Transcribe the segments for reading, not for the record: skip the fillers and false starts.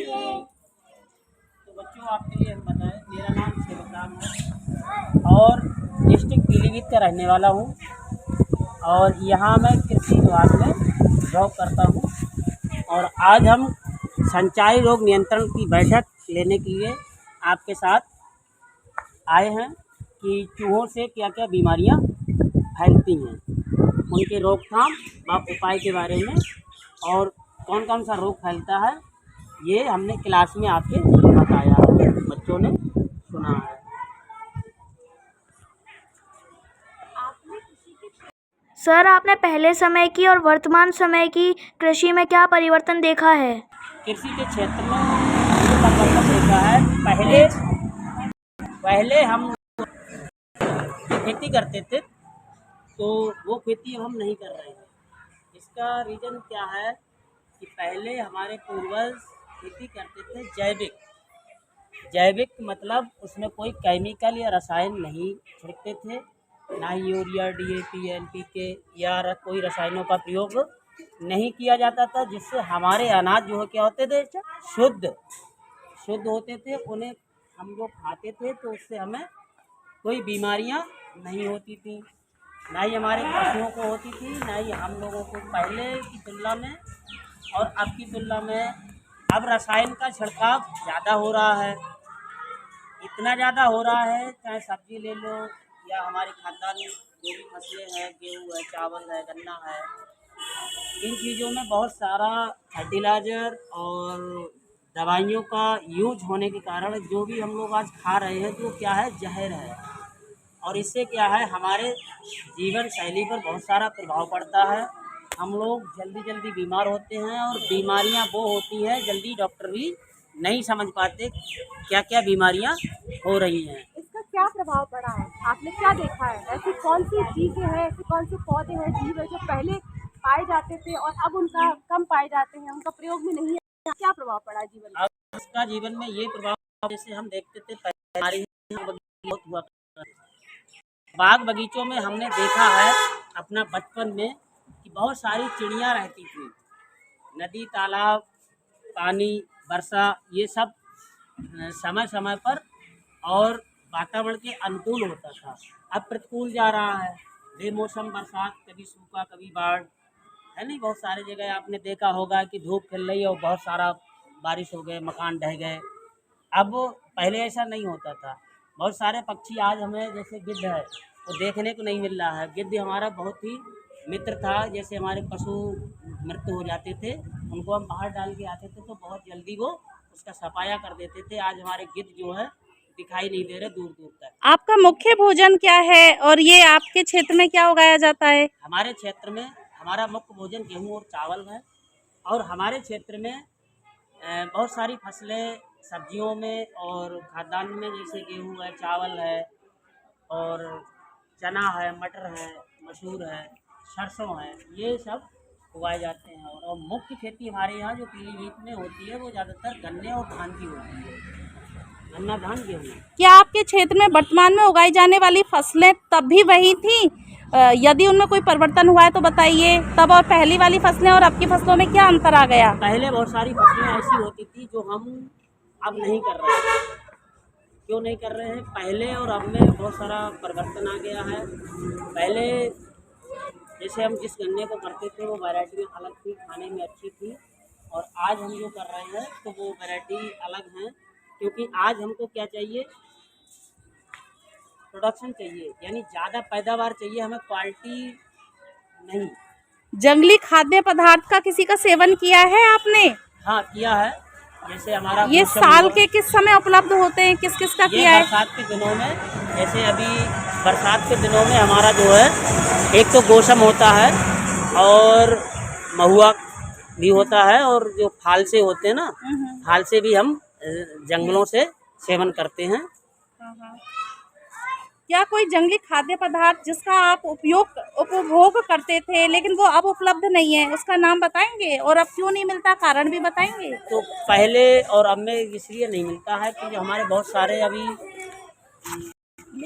तो बच्चों, आपके लिए हम बताएं, मेरा नाम शिवराम है और डिस्ट्रिक्ट पीलीभीत का रहने वाला हूँ और यहाँ मैं कृषि विभाग में जॉब करता हूँ। और आज हम संचारी रोग नियंत्रण की बैठक लेने के लिए आपके साथ आए हैं कि चूहों से क्या क्या बीमारियाँ फैलती हैं, उनके रोकथाम व उपाय के बारे में, और कौन कौन सा रोग फैलता है ये हमने क्लास में आपके बताया है, बच्चों ने सुना है। सर, आपने पहले समय की और वर्तमान समय की कृषि में क्या परिवर्तन देखा है? कृषि के क्षेत्र में ये परिवर्तन देखा है। पहले हम खेती करते थे तो वो खेती हम नहीं कर रहे हैं। इसका रीज़न क्या है कि पहले हमारे पूर्वज खेती करते थे जैविक मतलब उसमें कोई केमिकल या रसायन नहीं छिड़कते थे, ना ही यूरिया, डीएपी, एनपीके या कोई रसायनों का प्रयोग नहीं किया जाता था, जिससे हमारे अनाज जो है क्या होते थे, शुद्ध होते थे। उन्हें हम लोग खाते थे तो उससे हमें कोई बीमारियां नहीं होती थी, ना ही हमारे पशुओं को होती थी, ना ही हम लोगों को। पहले की तुलना में और अब की तुलना में अब रसायन का छिड़काव ज़्यादा हो रहा है, इतना ज़्यादा हो रहा है, चाहे सब्जी ले लो या हमारी खानदानी जो भी फसलें हैं, गेहूँ है, चावल है, गन्ना है, इन चीज़ों में बहुत सारा फर्टिलाइज़र और दवाइयों का यूज होने के कारण जो भी हम लोग आज खा रहे हैं तो क्या है, जहर है। और इससे क्या है, हमारे जीवन शैली पर बहुत सारा प्रभाव पड़ता है। हम लोग जल्दी बीमार होते हैं और बीमारियां वो होती हैं जल्दी डॉक्टर भी नहीं समझ पाते क्या क्या बीमारियां हो रही हैं। इसका क्या प्रभाव पड़ा है? आपने क्या देखा है? ऐसी कौन सी चीजें हैं, ऐसे कौन से पौधे हैं, जीव है जो पहले पाए जाते थे और अब उनका कम पाए जाते हैं, उनका प्रयोग में नहीं है? क्या प्रभाव पड़ा जीवन में? अब उसका जीवन में ये प्रभाव, जैसे हम देखते थे पहले हमारे यहाँ बहुत हुआ करता था। बाग बगीचों में हमने देखा है अपना बचपन में कि बहुत सारी चिड़ियाँ रहती थी। नदी, तालाब, पानी, वर्षा, ये सब समय समय पर और वातावरण के अनुकूल होता था। अब प्रतिकूल जा रहा है, बेमौसम बरसात, कभी सूखा कभी बाढ़, है नहीं। बहुत सारी जगह आपने देखा होगा कि धूप खिल रही है और बहुत सारा बारिश हो गए, मकान ढह गए। अब पहले ऐसा नहीं होता था। बहुत सारे पक्षी आज हमें, जैसे गिद्ध है, वो देखने को नहीं मिल रहा है। गिद्ध हमारा बहुत ही मित्र था। जैसे हमारे पशु मृत्यु हो जाते थे, उनको हम बाहर डाल के आते थे तो बहुत जल्दी वो उसका सफाया कर देते थे। आज हमारे गिद्ध जो है दिखाई नहीं दे रहे दूर दूर तक। आपका मुख्य भोजन क्या है और ये आपके क्षेत्र में क्या उगाया जाता है? हमारे क्षेत्र में हमारा मुख्य भोजन गेहूँ और चावल है। और हमारे क्षेत्र में बहुत सारी फसलें सब्जियों में और खाद्यान्न में, जैसे गेहूँ है, चावल है और चना है, मटर है, मसूर है, सरसों है, ये सब उगाए जाते हैं। और मुख्य खेती हमारे यहाँ जो पीलीभीत में होती है वो ज़्यादातर गन्ने और धान की होती है, गन्ना, धान, गेहूँ। क्या आपके क्षेत्र में वर्तमान में उगाई जाने वाली फसलें तब भी वही थी? यदि उनमें कोई परिवर्तन हुआ है तो बताइए। तब और पहली वाली फसलें और अब की फसलों में क्या अंतर आ गया? पहले बहुत सारी फसलें ऐसी होती थी जो हम अब नहीं कर रहे हैं। क्यों नहीं कर रहे हैं? पहले और अब में बहुत सारा परिवर्तन आ गया है। पहले जैसे हम जिस गन्ने को करते थे वो वैरायटी में अलग थी, खाने में अच्छी थी। और आज हम जो कर रहे हैं तो वो वैरायटी अलग हैं, क्योंकि आज हमको क्या चाहिए, प्रोडक्शन चाहिए, यानी ज़्यादा पैदावार चाहिए हमें, क्वालिटी नहीं। जंगली खाद्य पदार्थ का किसी का सेवन किया है आपने? हाँ, किया है। जैसे हमारा ये साल के किस समय उपलब्ध होते हैं, किस किस का किया है? बरसात के दिनों में। जैसे अभी बरसात के दिनों में हमारा जो है, एक तो गोशम होता है और महुआ भी होता है, और जो फालसे होते हैं ना, फालसे भी हम जंगलों से सेवन करते हैं। क्या कोई जंगली खाद्य पदार्थ जिसका आप उपभोग करते थे लेकिन वो अब उपलब्ध नहीं है, उसका नाम बताएंगे? और अब क्यों नहीं मिलता, कारण भी बताएंगे? तो पहले और अब में इसलिए नहीं मिलता है कि जो हमारे बहुत सारे अभी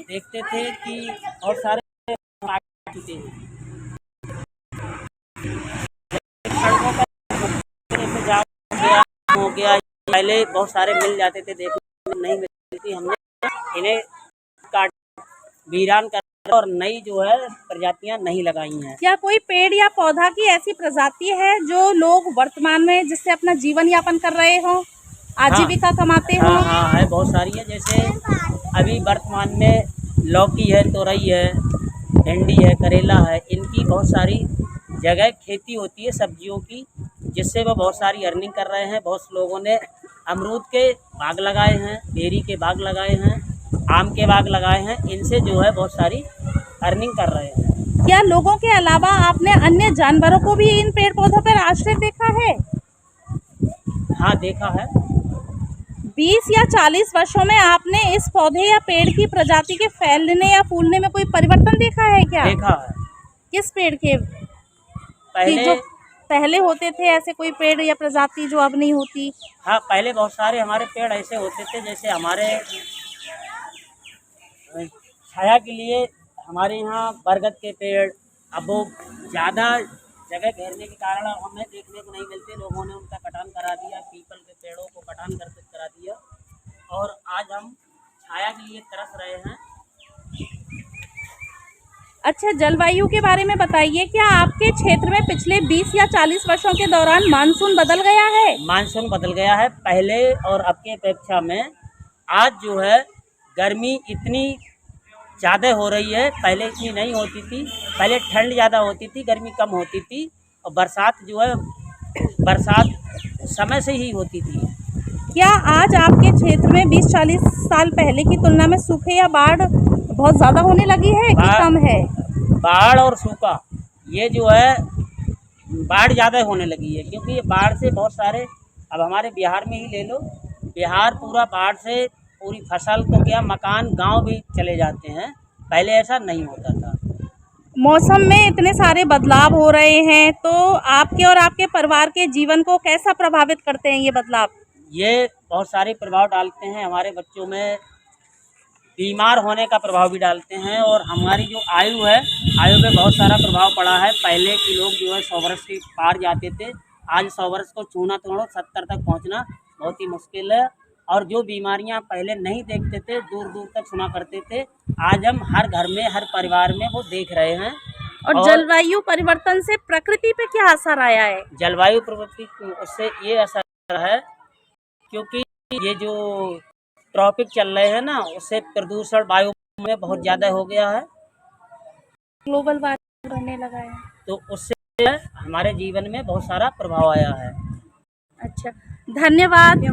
देखते थे कि बहुत सारे काट चुके हैं सड़कों पर, जैसे जाम हो गया पहले बहुत सारे मिल जाते थे, देखने में नहीं मिलती थी। हमने इन्हें काट वीरान कर और नई जो है प्रजातियां नहीं लगाई हैं। क्या कोई पेड़ या पौधा की ऐसी प्रजाति है जो लोग वर्तमान में जिससे अपना जीवन यापन कर रहे हो, आजीविका कमाते हो? हाँ हाँ है, बहुत सारी है। जैसे अभी वर्तमान में लौकी है, तोरई है, भिंडी है, करेला है, इनकी बहुत सारी जगह खेती होती है सब्जियों की, जिससे वो बहुत सारी अर्निंग कर रहे हैं। बहुत से लोगों ने अमरूद के बाग लगाए हैं, बेरी के बाग लगाए हैं, आम के बाग लगाए हैं। इनसे जो है बहुत सारी अर्निंग कर रहे हैं। क्या लोगों के अलावा आपने अन्य जानवरों को भी इन पेड़ पौधों पर आश्रित देखा है? हाँ देखा है। 20 या 40 वर्षों में आपने इस पौधे या पेड़ की प्रजाति के फैलने या फूलने में कोई परिवर्तन देखा है क्या? देखा है। किस पेड़ के? पहले जो पहले होते थे ऐसे कोई पेड़ या प्रजाति जो अब नहीं होती? हाँ, पहले बहुत सारे हमारे पेड़ ऐसे होते थे, जैसे हमारे छाया के लिए हमारे यहाँ बरगद के पेड़, अब वो ज़्यादा जगह घेरने के कारण अब हमें देखने को नहीं मिलते। लोगों ने उनका कटान करा दिया, पीपल के पेड़ों को कटान करा दिया, और आज हम छाया के लिए तरस रहे हैं। अच्छा, जलवायु के बारे में बताइए। क्या आपके क्षेत्र में पिछले 20 या 40 वर्षों के दौरान मानसून बदल गया है? मानसून बदल गया है। पहले और अब की अपेक्षा में आज जो है गर्मी इतनी ज़्यादा हो रही है, पहले इतनी नहीं होती थी। पहले ठंड ज़्यादा होती थी, गर्मी कम होती थी, और बरसात जो है बरसात समय से ही होती थी। क्या आज आपके क्षेत्र में 20-40 साल पहले की तुलना में सूखे या बाढ़ बहुत ज़्यादा होने लगी है कि कम है? बाढ़ और सूखा, ये जो है बाढ़ ज़्यादा होने लगी है, क्योंकि ये बाढ़ से बहुत सारे, अब हमारे बिहार में ही ले लो, बिहार पूरा बाढ़ से पूरी फसल को क्या, मकान गांव भी चले जाते हैं। पहले ऐसा नहीं होता था। मौसम में इतने सारे बदलाव हो रहे हैं, तो आपके और आपके परिवार के जीवन को कैसा प्रभावित करते हैं ये बदलाव? ये बहुत सारे प्रभाव डालते हैं, हमारे बच्चों में बीमार होने का प्रभाव भी डालते हैं, और हमारी जो आयु है, आयु पे बहुत सारा प्रभाव पड़ा है। पहले के लोग जो है 100 वर्ष के पार जाते थे, आज 100 वर्ष को छूना तोड़ो 70 तक पहुंचना बहुत ही मुश्किल है। और जो बीमारियां पहले नहीं देखते थे, दूर दूर तक सुना करते थे, आज हम हर घर में, हर परिवार में वो देख रहे हैं। और जलवायु परिवर्तन से प्रकृति पे क्या असर आया है? जलवायु परिवर्तन उससे ये असर है, क्योंकि ये जो ट्रॉपिक चल रहे हैं ना, उससे प्रदूषण वायु में बहुत ज़्यादा हो गया है, ग्लोबल वार्मिंग बढ़ने लगा है। तो उससे हमारे जीवन में बहुत सारा प्रभाव आया है। अच्छा, धन्यवाद।